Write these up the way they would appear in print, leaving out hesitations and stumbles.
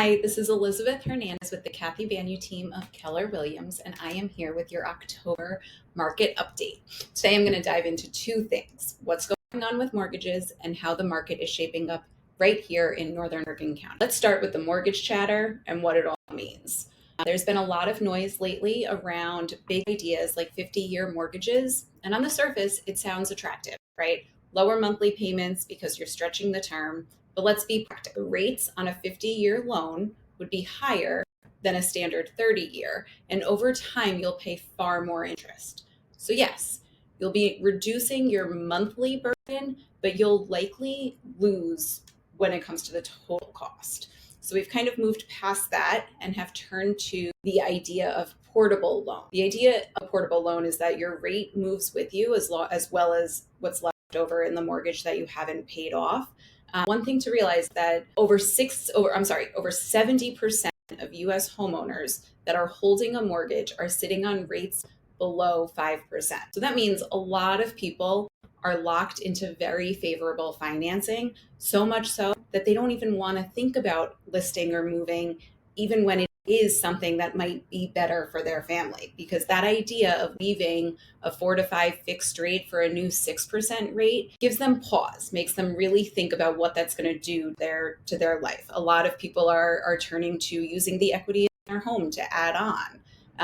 Hi, this is Elizabeth Hernandez with the Kathy Banu team of Keller Williams, and I am here with your October market update. Today I'm going to dive into two things: what's going on with mortgages and how the market is shaping up right here in Northern Bergen County. Let's start with the mortgage chatter and what it all means. There's been a lot of noise lately around big ideas like 50-year mortgages, and on the surface, it sounds attractive, right? Lower monthly payments because you're stretching the term. But let's be practical. Rates on a 50-year loan would be higher than a standard 30-year, and over time, you'll pay far more interest. So yes, you'll be reducing your monthly burden, but you'll likely lose when it comes to the total cost. So we've kind of moved past that and have turned to the idea of portable loan. The idea of portable loan is that your rate moves with you as well as what's left over in the mortgage that you haven't paid off. One thing to realize that over 70% of US homeowners that are holding a mortgage are sitting on rates below 5%. So that means a lot of people are locked into very favorable financing, so much so that they don't even want to think about listing or moving, even when it is something that might be better for their family, because that idea of leaving a 4 to 5 fixed rate for a new 6% rate gives them pause, makes them really think about what that's going to do to their life. A lot of people are turning to using the equity in their home to add on.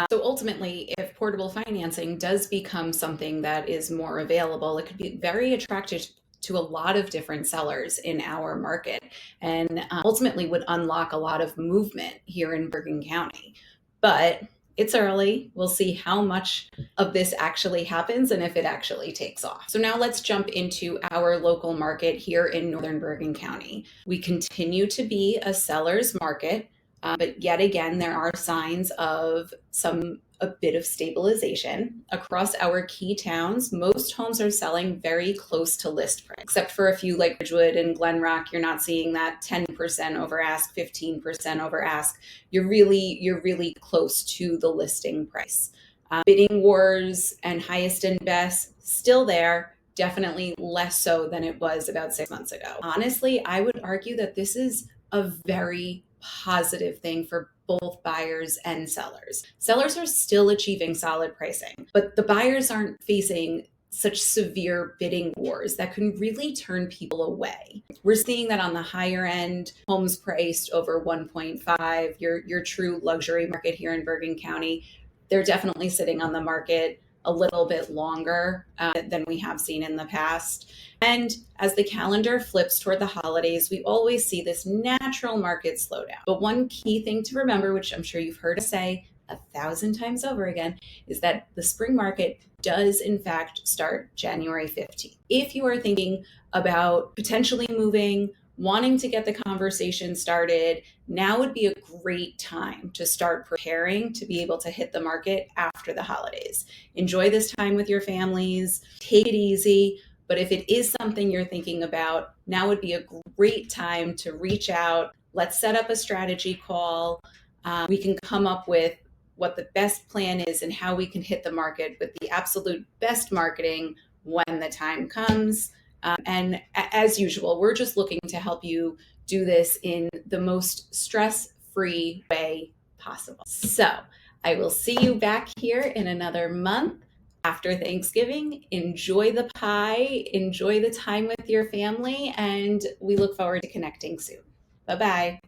So ultimately, if portable financing does become something that is more available, it could be very attractive to a lot of different sellers in our market, and ultimately would unlock a lot of movement here in Bergen County. But it's early. We'll see how much of this actually happens and if it actually takes off. So now let's jump into our local market here in Northern Bergen County. We continue to be a seller's market. But yet again, there are signs of a bit of stabilization across our key towns. Most homes are selling very close to list price, except for a few like Ridgewood and Glen Rock. You're not seeing that 10% over ask, 15% over ask. You're really close to the listing price. Bidding wars and highest and best still there. Definitely less so than it was about 6 months ago. Honestly, I would argue that this is a very positive thing for both buyers and sellers. Sellers are still achieving solid pricing, but the buyers aren't facing such severe bidding wars that can really turn people away. We're seeing that on the higher end, homes priced over 1.5, your true luxury market here in Bergen County, they're definitely sitting on the market a little bit longer than we have seen in the past. And as the calendar flips toward the holidays, we always see this natural market slowdown. But one key thing to remember, which I'm sure you've heard us say 1,000 times over again, is that the spring market does in fact start January 15th. If you are thinking about potentially moving, wanting to get the conversation started, now would be a great time to start preparing to be able to hit the market after the holidays. Enjoy this time with your families, take it easy. But if it is something you're thinking about, now would be a great time to reach out. Let's set up a strategy call. We can come up with what the best plan is and how we can hit the market with the absolute best marketing when the time comes. And as usual, we're just looking to help you do this in the most stress-free way possible. So I will see you back here in another month after Thanksgiving. Enjoy the pie, enjoy the time with your family, and we look forward to connecting soon. Bye-bye.